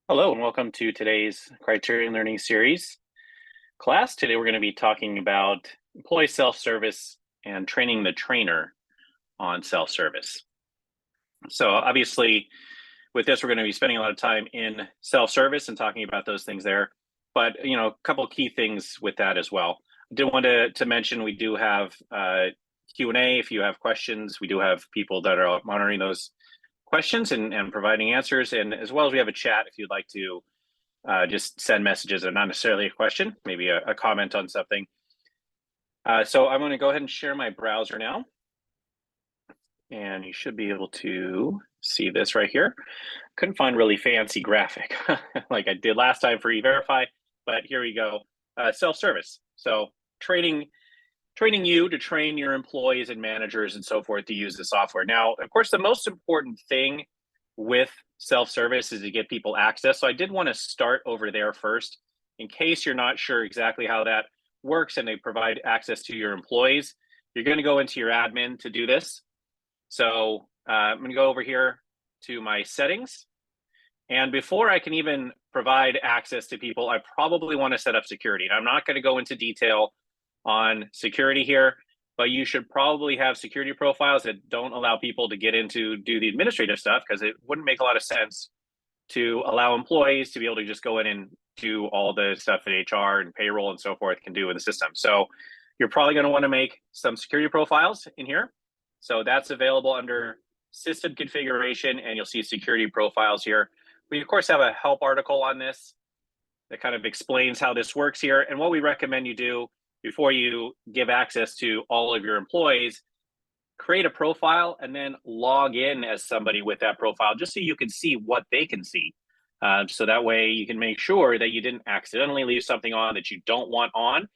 Hello and welcome to today's Criterion Learning Series class. Today we're going to be talking about employee self-service and training the trainer on self-service. So obviously with this, we're going to be spending a lot of time in self-service and talking about those things there. But, a couple of key things with that as well. I did want to mention we do have Q&A. If you have questions, we do have people that are monitoring those questions and providing answers. And as well as we have a chat if you'd like to just send messages that are not necessarily a question, maybe a comment on something. So I'm going to go ahead and share my browser now. And you should be able to see this right here. Couldn't find really fancy graphic like I did last time for E-Verify, but here we go. Self-service. So training you to train your employees and managers and so forth to use the software. Now, of course, the most important thing with self-service is to get people access. So I did want to start over there first, in case you're not sure exactly how that works and they provide access to your employees. You're going to go into your admin to do this. So I'm going to go over here to my settings. And before I can even provide access to people, I probably want to set up security. And I'm not going to go into detail on security here, but you should probably have security profiles that don't allow people to get into do the administrative stuff, because it wouldn't make a lot of sense to allow employees to be able to just go in and do all the stuff that HR and payroll and so forth can do in the system. So you're probably going to want to make some security profiles in here. So that's available under system configuration, and you'll see security profiles here. We, of course, have a help article on this that kind of explains how this works here. And what we recommend you do before you give access to all of your employees, create a profile and then log in as somebody with that profile, just so you can see what they can see. So that way you can make sure that you didn't accidentally leave something on that you don't want on.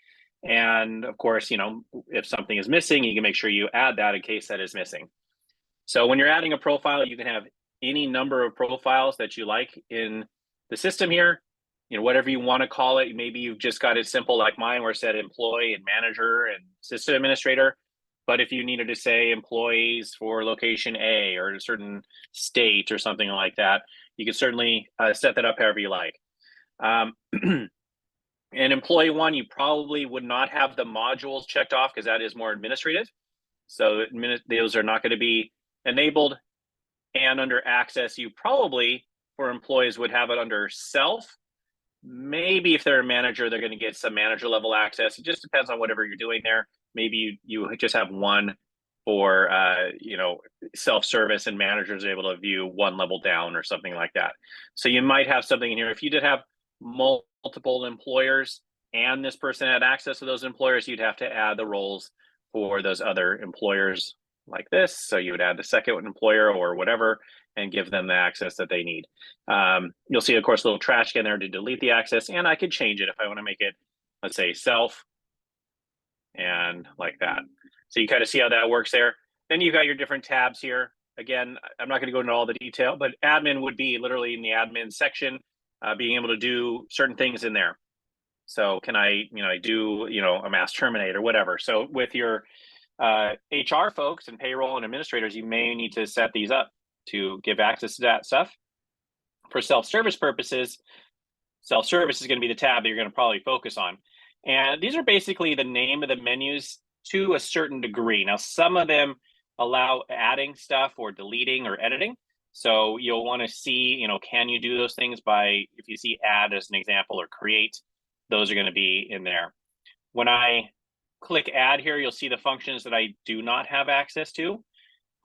And of course, if something is missing, you can make sure you add that in case that is missing. So when you're adding a profile, you can have any number of profiles that you like in the system here. Whatever you want to call it. Maybe you've just got it simple like mine, where it said employee and manager and system administrator. But if you needed to say employees for location A or a certain state or something like that, you can certainly set that up however you like. And employee one, you probably would not have the modules checked off because that is more administrative. So those are not going to be enabled. And under access, you probably, for employees, would have it under self. Maybe if they're a manager, they're going to get some manager level access. It just depends on whatever you're doing there. Maybe you just have one for self-service, and managers are able to view one level down or something like that. So you might have something in here. If you did have multiple employers and this person had access to those employers, you'd have to add the roles for those other employers like this. So you would add the second employer or whatever and give them the access that they need. You'll see, of course, a little trash can there to delete the access, and I could change it if I want to make it, let's say, self, and like that. So you kind of see how that works there. Then you've got your different tabs here. Again, I'm not going to go into all the detail, but admin would be literally in the admin section, being able to do certain things in there. So can I do, a mass terminate or whatever. So with your HR folks and payroll and administrators, you may need to set these up to give access to that stuff. For self-service purposes, self-service is going to be the tab that you're going to probably focus on. And these are basically the name of the menus to a certain degree. Now, some of them allow adding stuff or deleting or editing. So you'll want to see, can you do those things by, if you see add as an example or create, those are going to be in there. When I click add here, you'll see the functions that I do not have access to.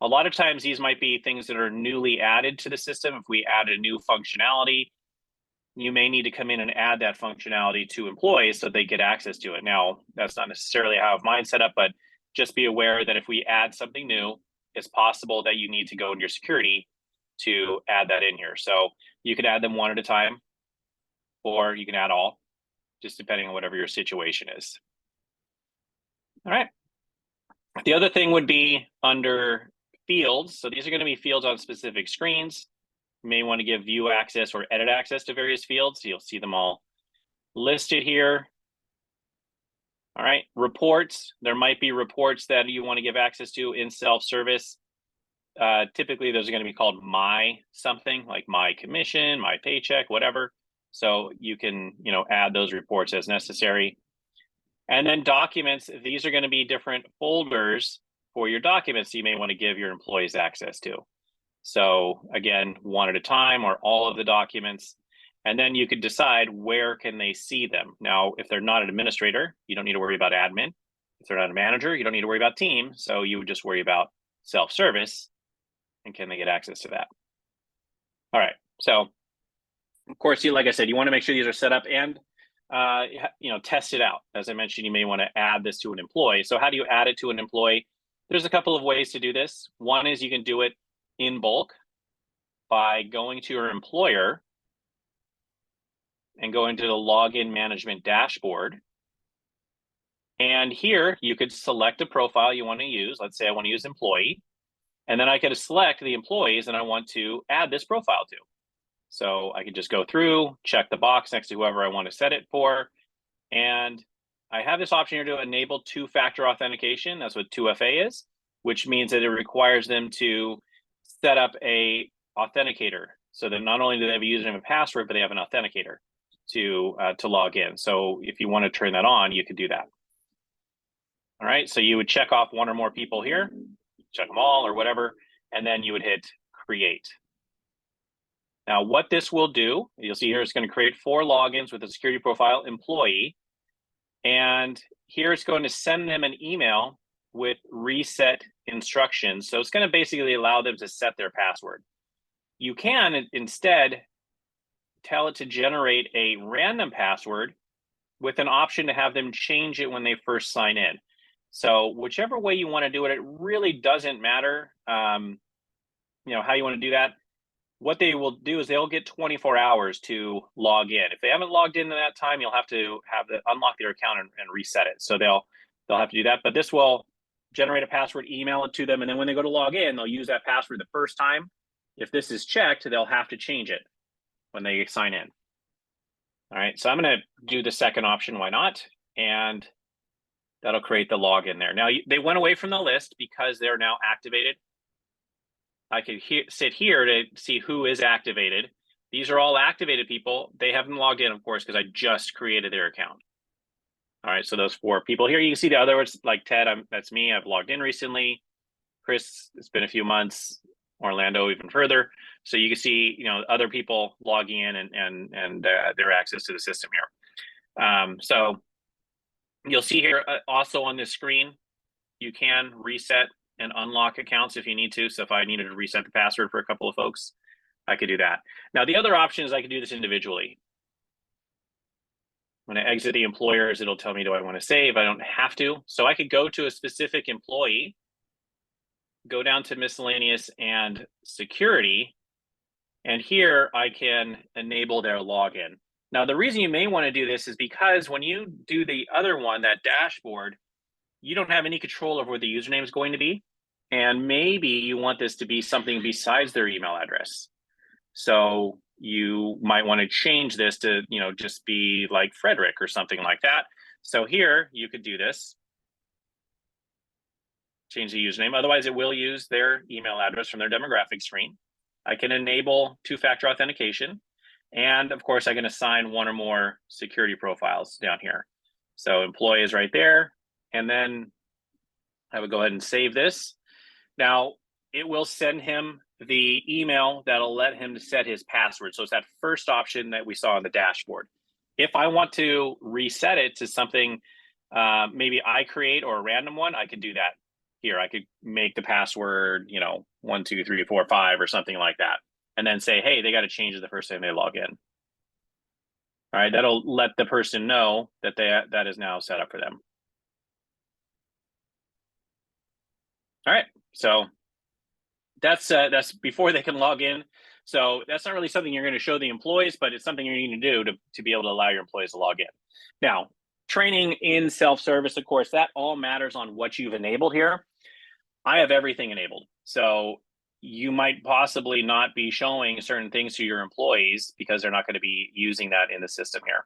A lot of times these might be things that are newly added to the system. If we add a new functionality, you may need to come in and add that functionality to employees so they get access to it. Now, that's not necessarily how I have mine set up, but just be aware that if we add something new, it's possible that you need to go into your security to add that in here. So you can add them one at a time, or you can add all, just depending on whatever your situation is. All right. The other thing would be under fields. So these are going to be fields on specific screens. You may want to give view access or edit access to various fields. You'll see them all listed here. All right, reports. There might be reports that you want to give access to in self-service. typically those are going to be called my something, like my commission, my paycheck, whatever. So you can, add those reports as necessary. And then documents, these are going to be different folders for your documents you may want to give your employees access to. So again, one at a time or all of the documents. And then you could decide where can they see them. Now, if they're not an administrator, you don't need to worry about admin. If they're not a manager, you don't need to worry about team. So you would just worry about self-service and can they get access to that. All right. So of course, like I said, you want to make sure these are set up and test it out. As I mentioned, you may want to add this to an employee. So how do you add it to an employee? There's a couple of ways to do this. One is you can do it in bulk by going to your employer and go into the login management dashboard. And here you could select a profile you want to use. Let's say I want to use employee. And then I could select the employees that I want to add this profile to. So I could just go through, check the box next to whoever I want to set it for. And I have this option here to enable two-factor authentication. That's what 2FA is, which means that it requires them to set up a authenticator. So that not only do they have a username and password, but they have an authenticator to log in. So if you want to turn that on, you could do that. All right, so you would check off one or more people here, check them all or whatever, and then you would hit create. Now, what this will do, you'll see here, it's going to create 4 logins with a security profile employee. And here it's going to send them an email with reset instructions. So it's going to basically allow them to set their password. You can instead tell it to generate a random password with an option to have them change it when they first sign in. So whichever way you want to do it, it really doesn't matter, how you want to do that. What they will do is they'll get 24 hours to log in. If they haven't logged in that time, you'll have to unlock their account and reset it. So they'll have to do that. But this will generate a password, email it to them, and then when they go to log in, they'll use that password the first time. If this is checked, they'll have to change it when they sign in. All right, so I'm going to do the second option. Why not? And that'll create the login there. Now, they went away from the list because they're now activated. I could sit here to see who is activated. These are all activated people. They haven't logged in, of course, because I just created their account. All right, so those 4 people here, you can see the other ones, like Ted, that's me. I've logged in recently. Chris, it's been a few months. Orlando, even further. So you can see, other people logging in and their access to the system here. So you'll see here also on this screen, you can reset and unlock accounts if you need to. So if I needed to reset the password for a couple of folks, I could do that. Now, the other option is I could do this individually. When I exit the employers, it'll tell me, do I want to save? I don't have to. So I could go to a specific employee, go down to miscellaneous and security, and here I can enable their login. Now, the reason you may want to do this is because when you do the other one, that dashboard, you don't have any control over what the username is going to be. And maybe you want this to be something besides their email address. So you might want to change this to, just be like Frederick or something like that. So here you could do this. Change the username. Otherwise, it will use their email address from their demographic screen. I can enable two-factor authentication. And of course, I can assign one or more security profiles down here. So employee is right there. And then I would go ahead and save this. Now, it will send him the email that'll let him set his password. So it's that first option that we saw on the dashboard. If I want to reset it to something maybe I create or a random one, I could do that here. I could make the password, 1, 2, 3, 4, 5 or something like that. And then say, hey, they got to change it the first time they log in. All right, that'll let the person know that that is now set up for them. All right, so that's before they can log in. So that's not really something you're going to show the employees, but it's something you need to do to be able to allow your employees to log in. Now, training in self-service, of course, that all matters on what you've enabled here. I have everything enabled. So you might possibly not be showing certain things to your employees because they're not going to be using that in the system here.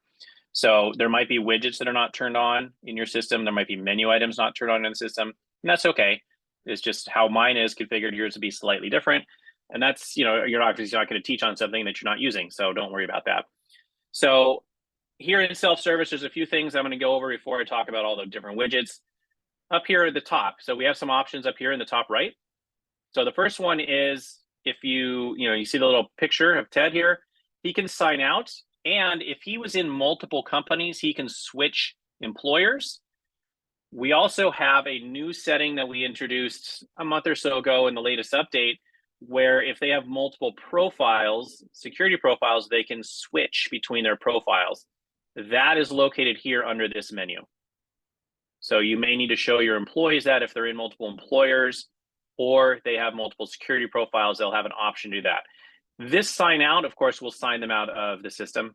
So there might be widgets that are not turned on in your system. There might be menu items not turned on in the system, and that's okay. It's just how mine is configured. Yours would be slightly different. And that's, you're not going to teach on something that you're not using. So don't worry about that. So here in self-service, there's a few things I'm going to go over before I talk about all the different widgets. Up here at the top, so we have some options up here in the top right. So the first one is if you see the little picture of Ted here, he can sign out. And if he was in multiple companies, he can switch employers. We also have a new setting that we introduced a month or so ago in the latest update, where if they have multiple profiles, security profiles, they can switch between their profiles. That is located here under this menu. So you may need to show your employees that if they're in multiple employers or they have multiple security profiles, they'll have an option to do that. This sign out, of course, will sign them out of the system,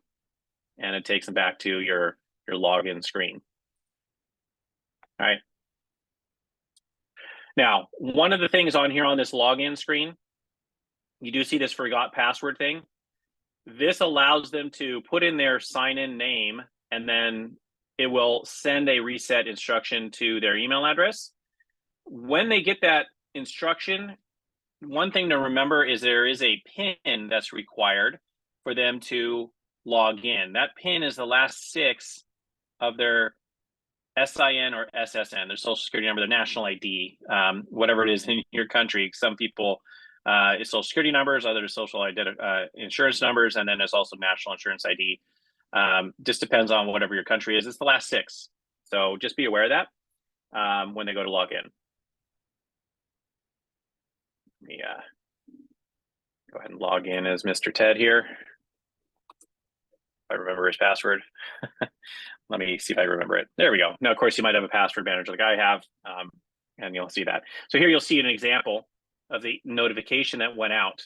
and it takes them back to your login screen. All right. Now, one of the things on here on this login screen, you do see this forgot password thing. This allows them to put in their sign-in name, and then it will send a reset instruction to their email address. When they get that instruction, one thing to remember is there is a PIN that's required for them to log in. That PIN is the last 6 of their SIN or SSN, their social security number, their national ID, whatever it is in your country. Some people, it's social security numbers, others social insurance numbers, and then there's also national insurance ID. Just depends on whatever your country is. It's the last 6. So just be aware of that when they go to log in. Let me go ahead and log in as Mr. Ted here. If I remember his password. Let me see if I remember it. There we go. Now, of course, you might have a password manager like I have, and you'll see that. So here you'll see an example of the notification that went out.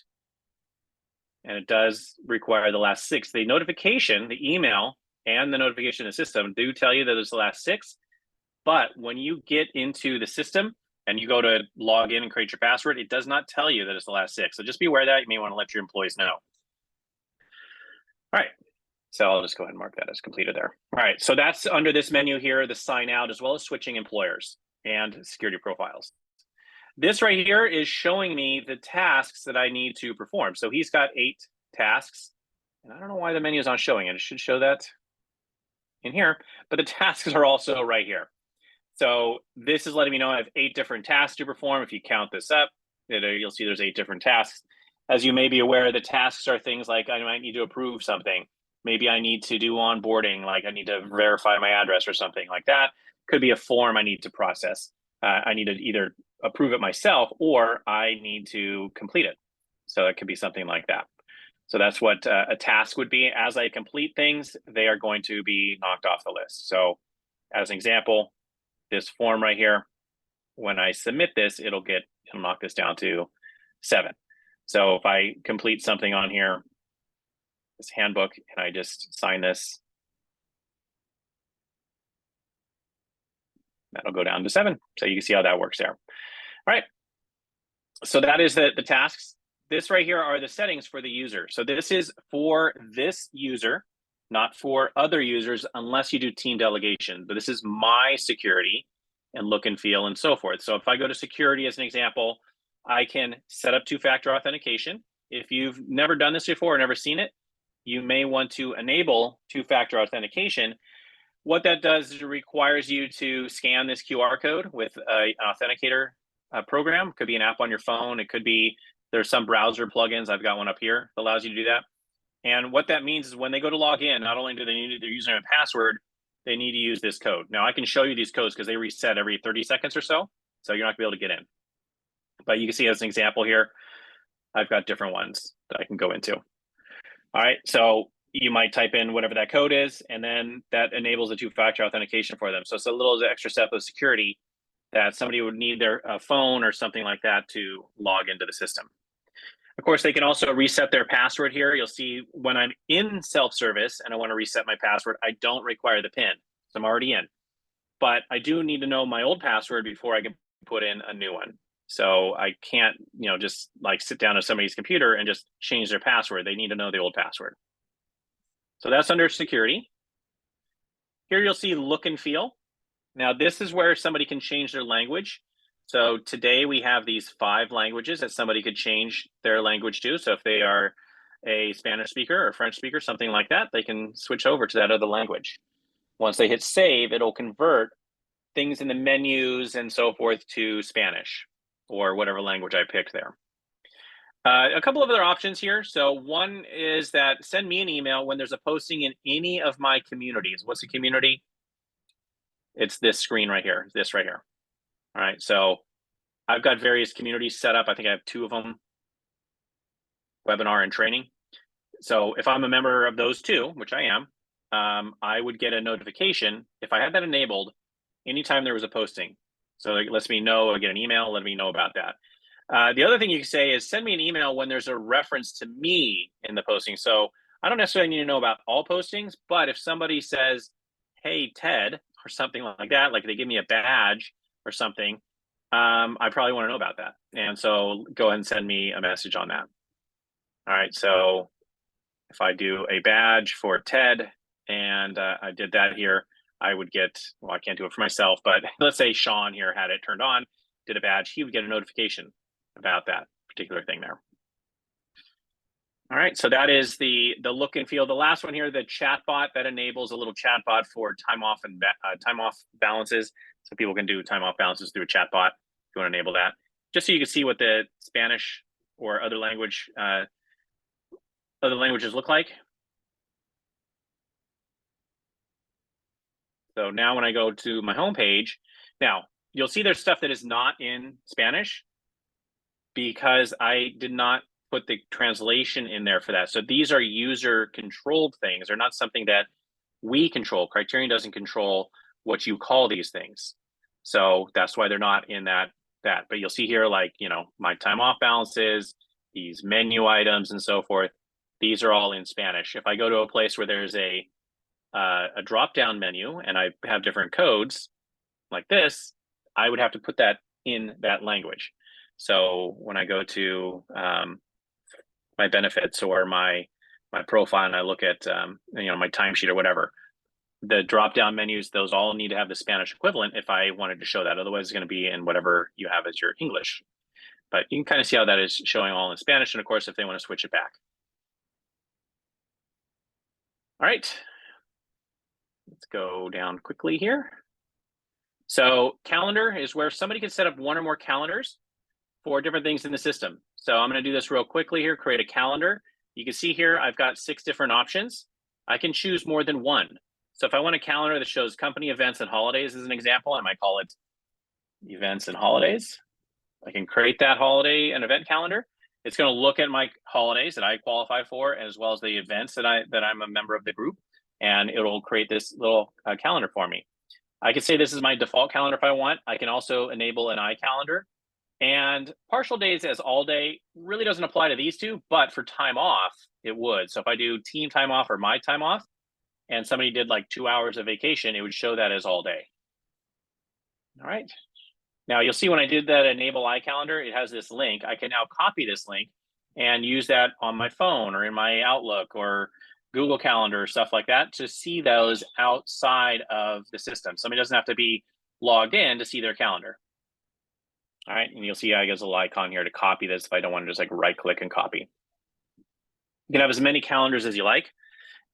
And it does require the last 6. The notification, the email, and the notification in the system do tell you that it's the last 6. But when you get into the system and you go to log in and create your password, it does not tell you that it's the last 6. So just be aware of that. You may want to let your employees know. All right. So I'll just go ahead and mark that as completed there. All right, so that's under this menu here, the sign out, as well as switching employers and security profiles. This right here is showing me the tasks that I need to perform. So he's got 8 tasks, and I don't know why the menu is not showing it. It should show that in here, but the tasks are also right here. So this is letting me know I have 8 different tasks to perform. If you count this up, you'll see there's 8 different tasks. As you may be aware, the tasks are things like I might need to approve something. Maybe I need to do onboarding, like I need to verify my address or something like that. Could be a form I need to process. I need to either approve it myself or I need to complete it. So it could be something like that. So that's what a task would be. As I complete things, they are going to be knocked off the list. So as an example, this form right here, when I submit this, it'll knock this down to 7. So if I complete something on here, this handbook, and I just sign this, that'll go down to 7. So you can see how that works there. All right. So that is the tasks. This right here are the settings for the user. So this is for this user, not for other users, unless you do team delegation. But this is my security and look and feel and so forth. So if I go to security as an example, I can set up 2-factor authentication. If you've never done this before or never seen it, you may want to enable 2-factor authentication. What that does is it requires you to scan this QR code with an authenticator program. It could be an app on your phone. It could be, there's some browser plugins. I've got one up here that allows you to do that. And what that means is when they go to log in, not only do they need their username and password, they need to use this code. Now I can show you these codes because they reset every 30 seconds or so. So you're not gonna be able to get in. But you can see as an example here, I've got different ones that I can go into. All right, so you might type in whatever that code is, and then that enables a 2-factor authentication for them. So it's a little extra step of security that somebody would need their phone or something like that to log into the system. Of course, they can also reset their password here. You'll see when I'm in self-service and I want to reset my password, I don't require the PIN. So I'm already in. But I do need to know my old password before I can put in a new one. So I can't, just like sit down at somebody's computer and just change their password. They need to know the old password. So that's under security. Here you'll see look and feel. Now this is where somebody can change their language. So today we have these 5 languages that somebody could change their language to. So if they are a Spanish speaker or French speaker, something like that, they can switch over to that other language. Once they hit save, it'll convert things in the menus and so forth to Spanish or whatever language I picked there. A couple of other options here. So one is that send me an email when there's a posting in any of my communities. What's a community? It's this screen right here, this right here. All right, so I've got various communities set up. I think I have 2 of them, webinar and training. So if I'm a member of those 2, which I am, I would get a notification if I had that enabled anytime there was a posting. So it lets me know, I get an email, let me know about that. The other thing you can say is send me an email when there's a reference to me in the posting. So I don't necessarily need to know about all postings, but if somebody says, hey, Ted, or something like that, like they give me a badge or something, I probably want to know about that. And so go ahead and send me a message on that. All right, so if I do a badge for Ted and I did that here, I would get, well, I can't do it for myself, but let's say Sean here had it turned on, did a badge, he would get a notification about that particular thing there. All right, so that is the look and feel. The last one here, the chatbot, that enables a little chatbot for time off and time off balances. So people can do time off balances through a chatbot if you want to enable that. Just so you can see what the Spanish or other languages look like. So now when I go to my homepage, now you'll see there's stuff that is not in Spanish because I did not put the translation in there for that. So these are user controlled things. They're not something that we control. Criterion doesn't control what you call these things. So that's why they're not in that. But you'll see here, like, you know, my time off balances, these menu items and so forth. These are all in Spanish. If I go to a place where there's a drop-down menu and I have different codes like this, I would have to put that in that language. So when I go to my benefits or my profile and I look at you know, my timesheet or whatever, the drop-down menus, those all need to have the Spanish equivalent if I wanted to show that. Otherwise, it's going to be in whatever you have as your English. But you can kind of see how that is showing all in Spanish. And of course, if they want to switch it back. All right. Let's go down quickly here. So calendar is where somebody can set up 1 or more calendars for different things in the system. So I'm going to do this real quickly here, create a calendar. You can see here, I've got 6 different options. I can choose more than 1. So if I want a calendar that shows company events and holidays as an example, I might call it events and holidays. I can create that holiday and event calendar. It's going to look at my holidays that I qualify for, as well as the events that I'm a member of the group, and it'll create this little calendar for me. I can say this is my default calendar if I want. I can also enable an iCalendar. And partial days as all day really doesn't apply to these 2, but for time off, it would. So if I do team time off or my time off, and somebody did like 2 hours of vacation, it would show that as all day. All right. Now you'll see when I did that enable iCalendar, it has this link. I can now copy this link and use that on my phone or in my Outlook or Google Calendar or stuff like that to see those outside of the system. Somebody doesn't have to be logged in to see their calendar. All right, and you'll see I get a little icon here to copy this if I don't want to just like right click and copy. You can have as many calendars as you like.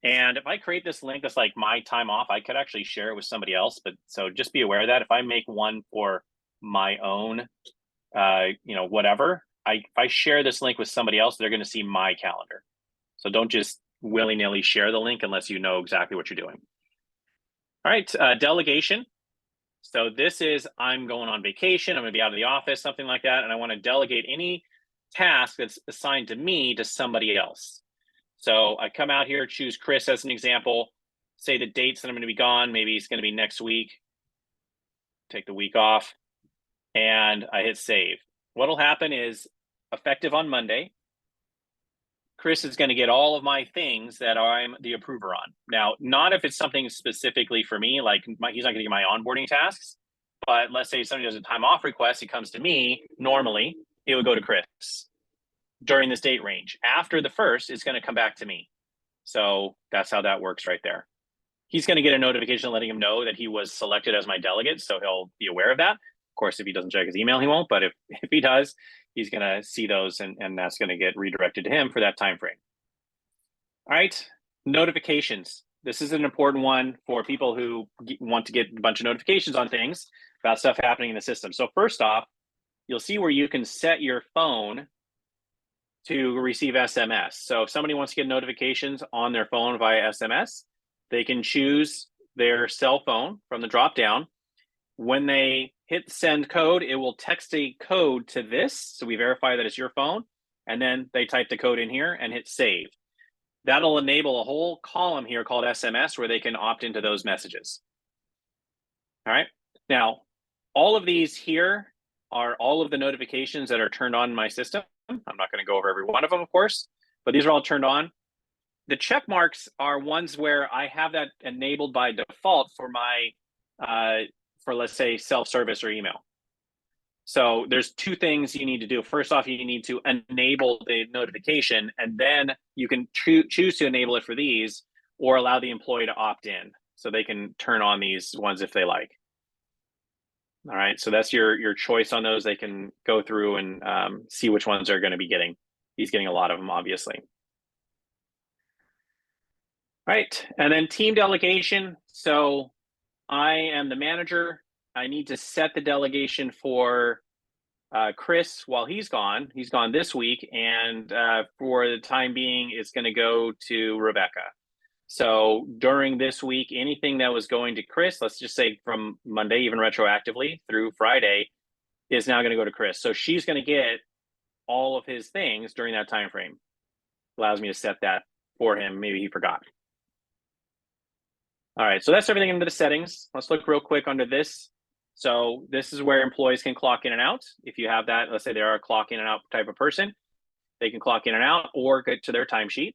And if I create this link that's like my time off, I could actually share it with somebody else. But so just be aware that if I make one for my own, you know, whatever, if I share this link with somebody else, they're going to see my calendar. So don't just willy-nilly share the link unless you know exactly what you're doing. All right, delegation. So this is, I'm going on vacation, I'm going to be out of the office, something like that, and I want to delegate any task that's assigned to me to somebody else. So I come out here, choose Chris as an example, say the dates that I'm going to be gone, maybe it's going to be next week, take the week off, and I hit save. What'll happen is, effective on Monday, Chris is going to get all of my things that I'm the approver on. Now, not if it's something specifically for me, like he's not going to get my onboarding tasks, but let's say somebody does a time off request, it comes to me, normally it would go to Chris during this date range. After the 1st, it's going to come back to me. So that's how that works right there. He's going to get a notification letting him know that he was selected as my delegate, so he'll be aware of that. course, if he doesn't check his email, he won't, but if he does, he's gonna see those and that's gonna get redirected to him for that time frame. All right, notifications. This is an important one for people who want to get a bunch of notifications on things about stuff happening in the system. So first off, you'll see where you can set your phone to receive SMS. So if somebody wants to get notifications on their phone via SMS, they can choose their cell phone from the drop down. When they hit send code, it will text a code to this. So we verify that it's your phone. And then they type the code in here and hit save. That'll enable a whole column here called SMS where they can opt into those messages. All right. Now, all of these here are all of the notifications that are turned on in my system. I'm not going to go over every one of them, of course, but these are all turned on. The check marks are ones where I have that enabled by default for my, for let's say self-service or email. So there's two things you need to do. First off, you need to enable the notification, and then you can choose to enable it for these or allow the employee to opt in so they can turn on these ones if they like. All right, so that's your choice on those. They can go through and see which ones they're going to be getting. He's getting a lot of them, obviously. All right, and then team delegation. So I am the manager. I need to set the delegation for Chris while he's gone. He's gone this week, and for the time being, it's going to go to Rebecca. So during this week, anything that was going to Chris, let's just say from Monday, even retroactively through Friday, is now going to go to Chris. So she's going to get all of his things during that time frame. Allows me to set that for him. Maybe he forgot. All right, so that's everything into the settings. Let's look real quick under this. So this is where employees can clock in and out. If you have that, let's say they are a clock in and out type of person, they can clock in and out or get to their timesheet.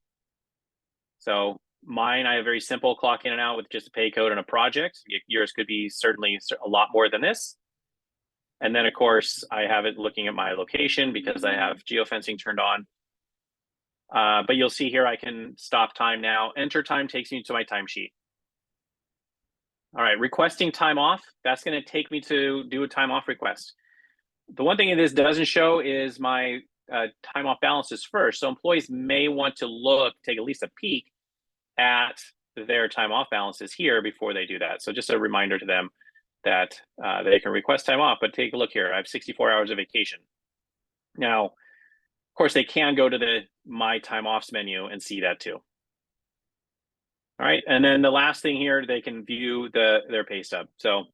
So mine, I have very simple clock in and out with just a pay code and a project. Yours could be certainly a lot more than this. And then of course, I have it looking at my location because I have geofencing turned on. But you'll see here, I can stop time now. Enter time takes me to my timesheet. All right, requesting time off. That's going to take me to do a time off request. The one thing this doesn't show is my time off balances first. So employees may want to take at least a peek at their time off balances here before they do that. So just a reminder to them that they can request time off, but take a look here. I have 64 hours of vacation. Now, of course, they can go to the My Time Offs menu and see that too. All right, and then the last thing here, they can view their pay stub. So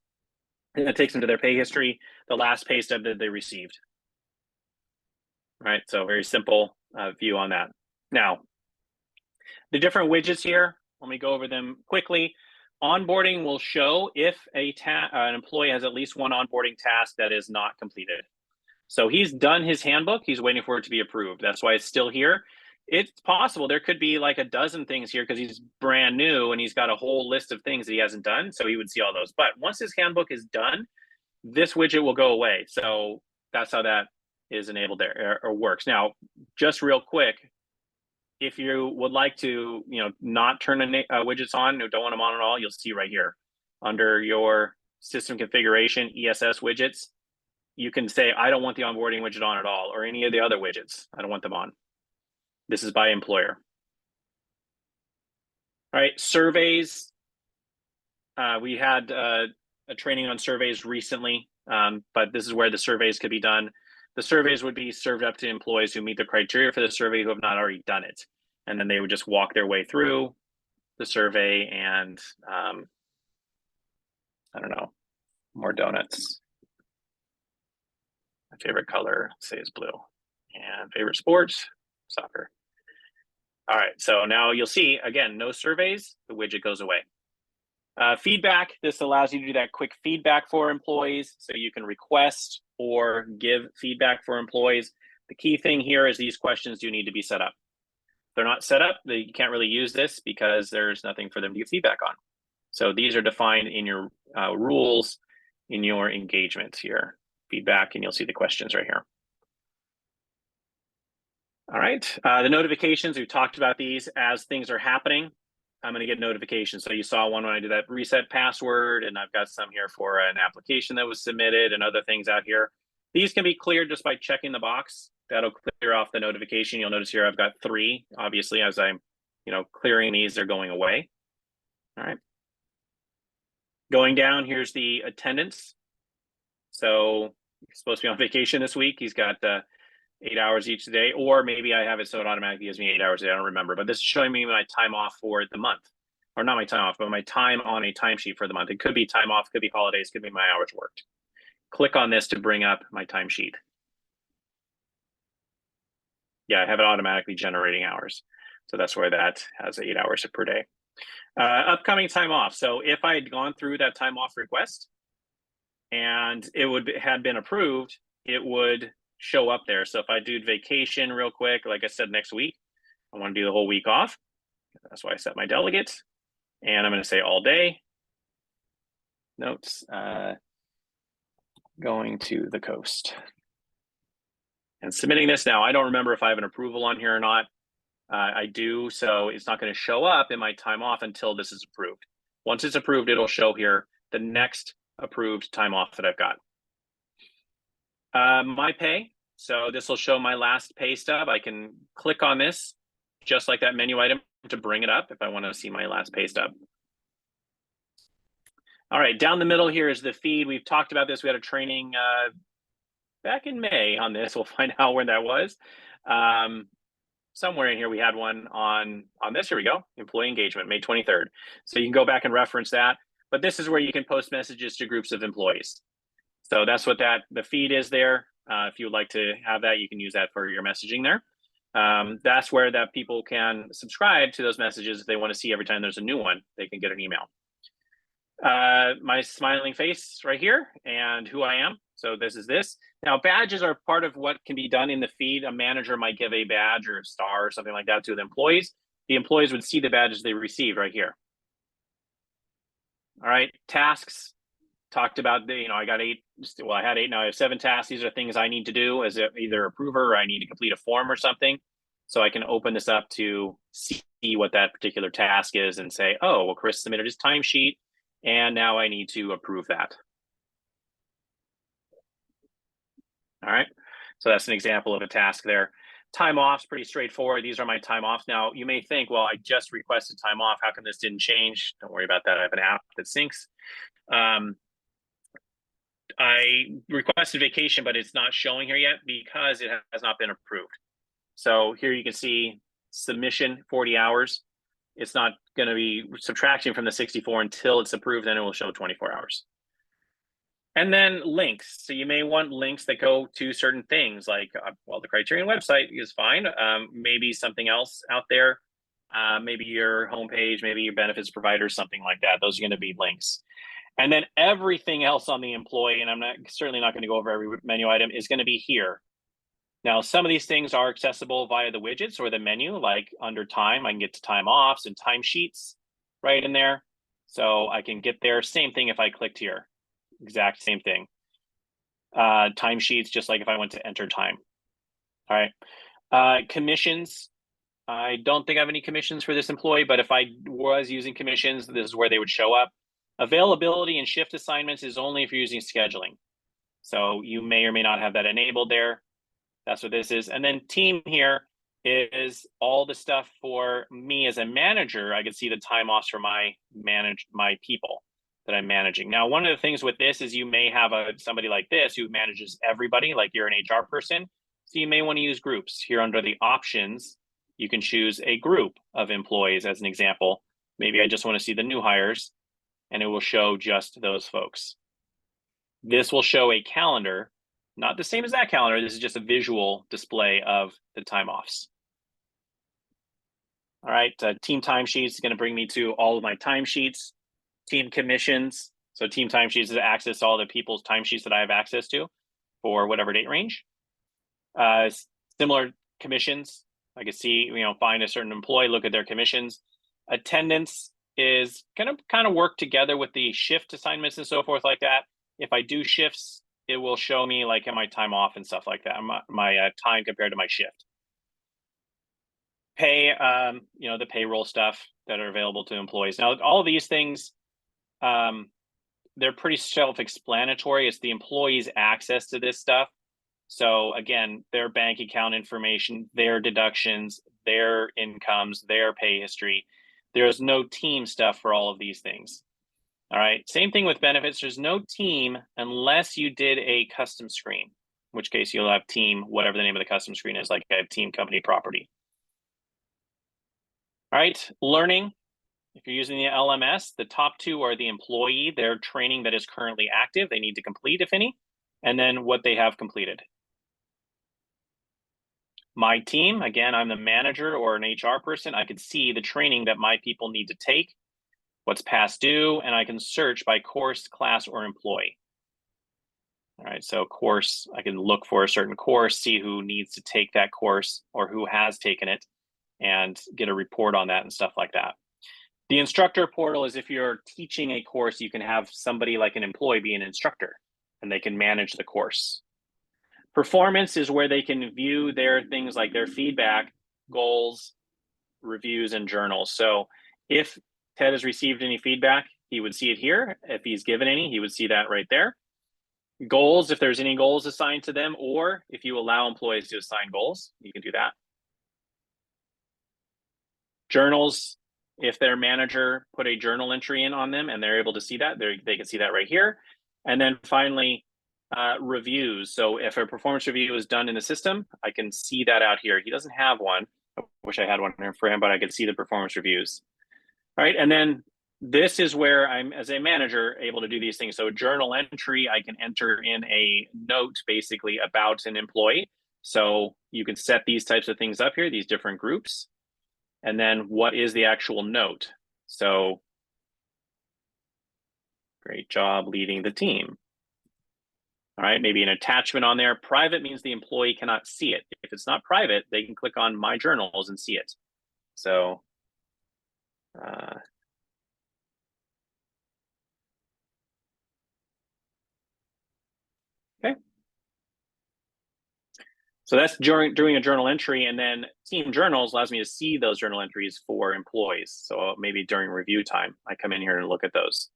that takes them to their pay history, the last pay stub that they received. All right, so very simple view on that. Now, the different widgets here, let me go over them quickly. Onboarding will show if an employee has at least one onboarding task that is not completed. So he's done his handbook, he's waiting for it to be approved. That's why it's still here. It's possible there could be like a dozen things here because he's brand new and he's got a whole list of things that he hasn't done. So he would see all those. But once his handbook is done, this widget will go away. So that's how that is enabled there or works. Now, just real quick, if you would like to, not turn widgets on or don't want them on at all, you'll see right here under your system configuration, ESS widgets, you can say, I don't want the onboarding widget on at all, or any of the other widgets. I don't want them on. This is by employer. All right, surveys. We had a training on surveys recently, but this is where the surveys could be done. The surveys would be served up to employees who meet the criteria for the survey who have not already done it. And then they would just walk their way through the survey and, I don't know, more donuts. My favorite color, say, is blue. And favorite sports, soccer. All right, so now you'll see, again, no surveys, the widget goes away. Feedback, this allows you to do that quick feedback for employees, so you can request or give feedback for employees. The key thing here is these questions do need to be set up. If they're not set up, you can't really use this because there's nothing for them to give feedback on. So these are defined in your rules, in your engagement here, feedback, and you'll see the questions right here. All right, the notifications, we've talked about these as things are happening. I'm going to get notifications. So you saw one when I did that reset password, and I've got some here for an application that was submitted and other things out here. These can be cleared just by checking the box. That'll clear off the notification. You'll notice here I've got 3. Obviously, as I'm clearing these, they're going away. All right. Going down, here's the attendance. So he's supposed to be on vacation this week. He's got 8 hours each day, or maybe I have it so it automatically gives me 8 hours a day. I don't remember, but this is showing me my time off for the month, or not my time off, but my time on a timesheet for the month. It could be time off, could be holidays, could be my hours worked. Click on this to bring up my timesheet. Yeah, I have it automatically generating hours. So that's where that has 8 hours per day. Upcoming time off. So if I had gone through that time off request and it had been approved, it would show up there. So if I do vacation real quick, like I said, next week, I want to do the whole week off. That's why I set my delegate. And I'm going to say all day. Notes, going to the coast. And submitting this now. I don't remember if I have an approval on here or not. I do, so it's not going to show up in my time off until this is approved. Once it's approved, it'll show here the next approved time off that I've got. My pay. So this will show my last pay stub. I can click on this, just like that menu item, to bring it up if I want to see my last pay stub. All right, down the middle here is the feed. We've talked about this. We had a training back in May on this. We'll find out when that was. Somewhere in here we had one on this. Here we go, employee engagement, May 23rd. So you can go back and reference that. But this is where you can post messages to groups of employees. So that's what the feed is there. If you would like to have that, you can use that for your messaging there. That's where that people can subscribe to those messages if they want to see every time there's a new one, they can get an email. My smiling face right here and who I am. So this is this. Now, badges are part of what can be done in the feed. A manager might give a badge or a star or something like that to the employees. The employees would see the badges they received right here. All right, tasks. Talked about I got 8. Well, I had 8. Now I have 7 tasks. These are things I need to do as either approver or I need to complete a form or something. So I can open this up to see what that particular task is and say, oh, well, Chris submitted his timesheet, and now I need to approve that. All right, so that's an example of a task there. Time off's pretty straightforward. These are my time offs. Now, you may think, well, I just requested time off. How come this didn't change? Don't worry about that. I have an app that syncs. I requested vacation, but it's not showing here yet because it has not been approved. So here you can see submission 40 hours. It's not going to be subtracting from the 64 until it's approved, then it will show 24 hours. And then links. So you may want links that go to certain things like, well, the Criterion website is fine. Maybe something else out there. Maybe your homepage, maybe your benefits provider, something like that. Those are going to be links. And then everything else on the employee, and I'm certainly not going to go over every menu item, is going to be here. Now, some of these things are accessible via the widgets or the menu, like under time, I can get to time offs and timesheets right in there. So I can get there. Same thing if I clicked here. Exact same thing. Timesheets, just like if I went to enter time. All right. Commissions. I don't think I have any commissions for this employee, but if I was using commissions, this is where they would show up. Availability and shift assignments is only if you're using scheduling. So you may or may not have that enabled there. That's what this is. And then team here is all the stuff for me as a manager. I can see the time offs for my people that I'm managing. Now, one of the things with this is you may have somebody like this who manages everybody, like you're an HR person. So you may want to use groups. Here under the options, you can choose a group of employees as an example. Maybe I just want to see the new hires, and it will show just those folks. This will show a calendar, not the same as that calendar. This is just a visual display of the time offs. All right, team timesheets is going to bring me to all of my timesheets. Team commissions. So team timesheets is access to all the people's timesheets that I have access to for whatever date range. Similar commissions. I can see, find a certain employee, look at their commissions. Attendance is kind of work together with the shift assignments and so forth like that. If I do shifts, it will show me like my time off and stuff like that, my time compared to my shift. Pay, the payroll stuff that are available to employees. Now, all of these things, they're pretty self-explanatory. It's the employee's access to this stuff. So again, their bank account information, their deductions, their incomes, their pay history. There's no team stuff for all of these things. All right, same thing with benefits. There's no team unless you did a custom screen, in which case you'll have team, whatever the name of the custom screen is, like I have team, company, property. All right, learning. If you're using the LMS, the top two are the employee, their training that is currently active, they need to complete, if any, and then what they have completed. My team, again, I'm the manager or an HR person. I can see the training that my people need to take, what's past due, and I can search by course, class, or employee. All right, so course, I can look for a certain course, see who needs to take that course or who has taken it, and get a report on that and stuff like that. The instructor portal is if you're teaching a course, you can have somebody like an employee be an instructor, and they can manage the course. Performance is where they can view their things like their feedback, goals, reviews, and journals. So if Ted has received any feedback, he would see it here. If he's given any, he would see that right there. Goals, if there's any goals assigned to them, or if you allow employees to assign goals, you can do that. Journals, if their manager put a journal entry in on them and they're able to see that, they can see that right here. And then finally, reviews. So if a performance review is done in the system, I can see that out here. He doesn't have one. I wish I had one for him, but I could see the performance reviews. All right, and then this is where I'm, as a manager, able to do these things. So journal entry, I can enter in a note basically about an employee. So you can set these types of things up here, these different groups. And then what is the actual note? So great job leading the team. All right, maybe an attachment on there. Private means the employee cannot see it. If it's not private, they can click on My Journals and see it. So okay. So that's during a journal entry, and then team journals allows me to see those journal entries for employees. So maybe during review time, I come in here and look at those.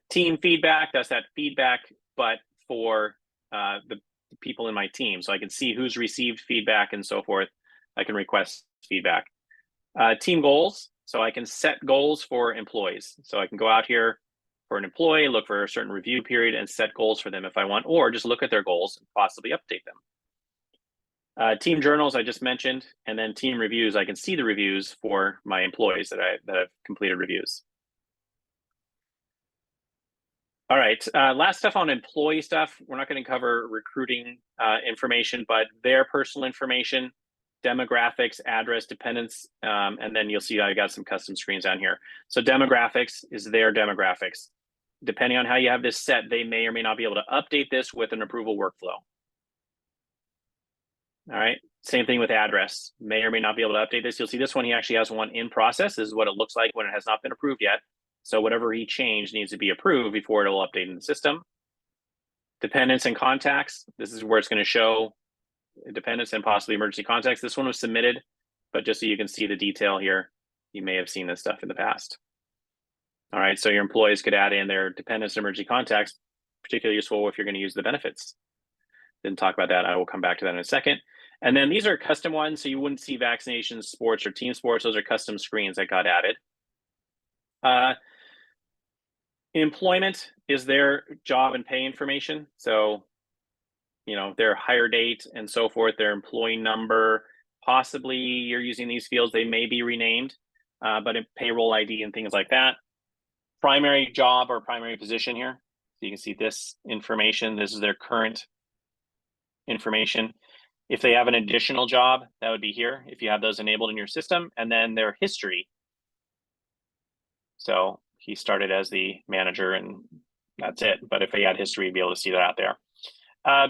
Team feedback, that's that feedback, but for the people in my team. So I can see who's received feedback and so forth. I can request feedback. Team goals, so I can set goals for employees. So I can go out here for an employee, look for a certain review period and set goals for them if I want, or just look at their goals and possibly update them. Team journals, I just mentioned, and then team reviews, I can see the reviews for my employees that have completed reviews. All right, last stuff on employee stuff. We're not going to cover recruiting information, but their personal information, demographics, address, dependents, and then you'll see I got some custom screens down here. So demographics is their demographics. Depending on how you have this set, they may or may not be able to update this with an approval workflow. All right, same thing with address. May or may not be able to update this. You'll see this one, he actually has one in process. This is what it looks like when it has not been approved yet. So whatever he changed needs to be approved before it'll update in the system. Dependents and contacts. This is where it's going to show dependents and possibly emergency contacts. This one was submitted, but just so you can see the detail here, you may have seen this stuff in the past. All right, so your employees could add in their dependents and emergency contacts, particularly useful if you're going to use the benefits. Didn't talk about that. I will come back to that in a second. And then these are custom ones, so you wouldn't see vaccinations, sports, or team sports. Those are custom screens that got added. Employment is their job and pay information. So, their hire date and so forth, their employee number, possibly you're using these fields, they may be renamed, but in payroll ID and things like that. Primary job or primary position here. So you can see this information. This is their current information. If they have an additional job, that would be here, if you have those enabled in your system, and then their history. So he started as the manager and that's it. But if he had history, you'd be able to see that out there.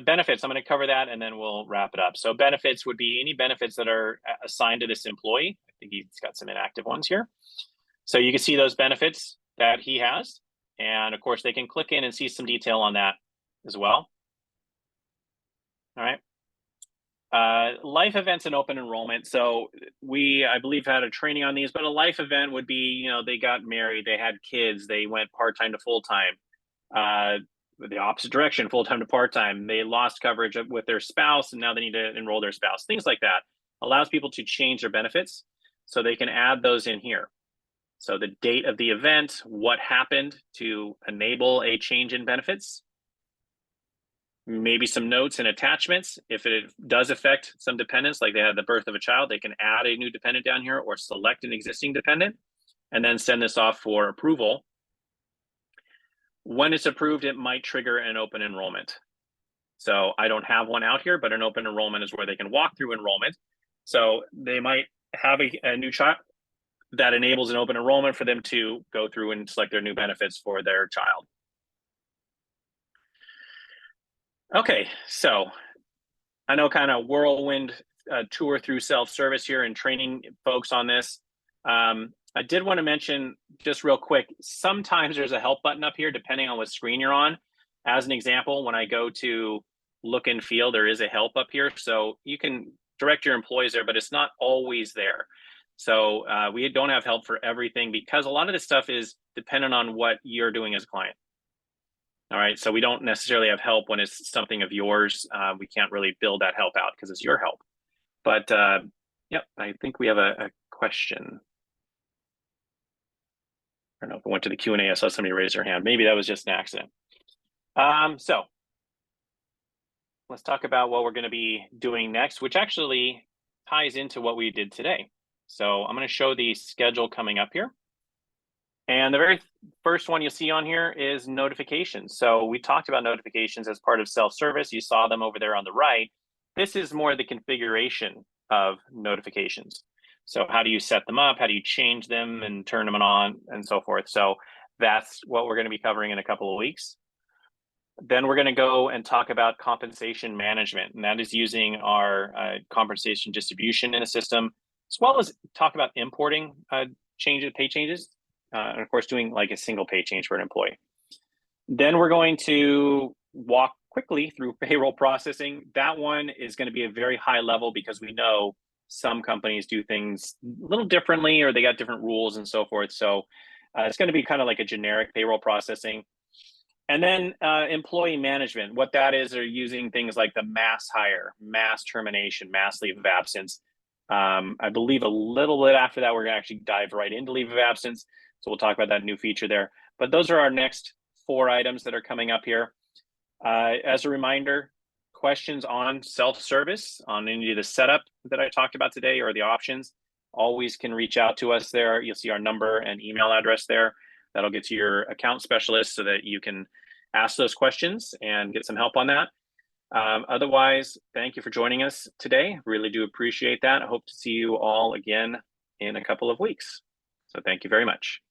Benefits, I'm going to cover that and then we'll wrap it up. So benefits would be any benefits that are assigned to this employee. I think he's got some inactive ones here. So you can see those benefits that he has. And of course, they can click in and see some detail on that as well. All right. Life events and open enrollment. So I believe, had a training on these, but a life event would be, they got married, they had kids, they went part-time to full-time, uh, the opposite direction, full-time to part-time. They lost coverage with their spouse, and now they need to enroll their spouse. Things like that allows people to change their benefits, so they can add those in here. So the date of the event, what happened to enable a change in benefits, maybe some notes and attachments. If it does affect some dependents, like they had the birth of a child, they can add a new dependent down here or select an existing dependent and then send this off for approval. When it's approved, it might trigger an open enrollment. So I don't have one out here, but an open enrollment is where they can walk through enrollment. So they might have a new child that enables an open enrollment for them to go through and select their new benefits for their child. Okay, so I know, kind of whirlwind tour through self-service here and training folks on this. I did want to mention just real quick, sometimes there's a help button up here depending on what screen you're on. As an example, when I go to look and feel, there is a help up here. So you can direct your employees there, but it's not always there. So we don't have help for everything because a lot of this stuff is dependent on what you're doing as a client. All right, so we don't necessarily have help when it's something of yours. We can't really build that help out because it's your help. But yep, I think we have a question. I don't know if I went to the Q&A, I saw somebody raise their hand. Maybe that was just an accident. So let's talk about what we're going to be doing next, which actually ties into what we did today. So I'm going to show the schedule coming up here. And the very first one you'll see on here is notifications. So we talked about notifications as part of self-service. You saw them over there on the right. This is more the configuration of notifications. So how do you set them up? How do you change them and turn them on and so forth? So that's what we're going to be covering in a couple of weeks. Then we're going to go and talk about compensation management, and that is using our compensation distribution in a system, as well as talk about importing pay changes. And of course, doing like a single pay change for an employee. Then we're going to walk quickly through payroll processing. That one is going to be a very high level because we know some companies do things a little differently or they got different rules and so forth. So it's going to be kind of like a generic payroll processing. And then employee management. What that is, they're using things like the mass hire, mass termination, mass leave of absence. I believe a little bit after that, we're going to actually dive right into leave of absence. So we'll talk about that new feature there. But those are our next 4 items that are coming up here. As a reminder, questions on self-service, on any of the setup that I talked about today or the options, always can reach out to us there. You'll see our number and email address there. That'll get to your account specialist so that you can ask those questions and get some help on that. Otherwise, thank you for joining us today. Really do appreciate that. I hope to see you all again in a couple of weeks. So thank you very much.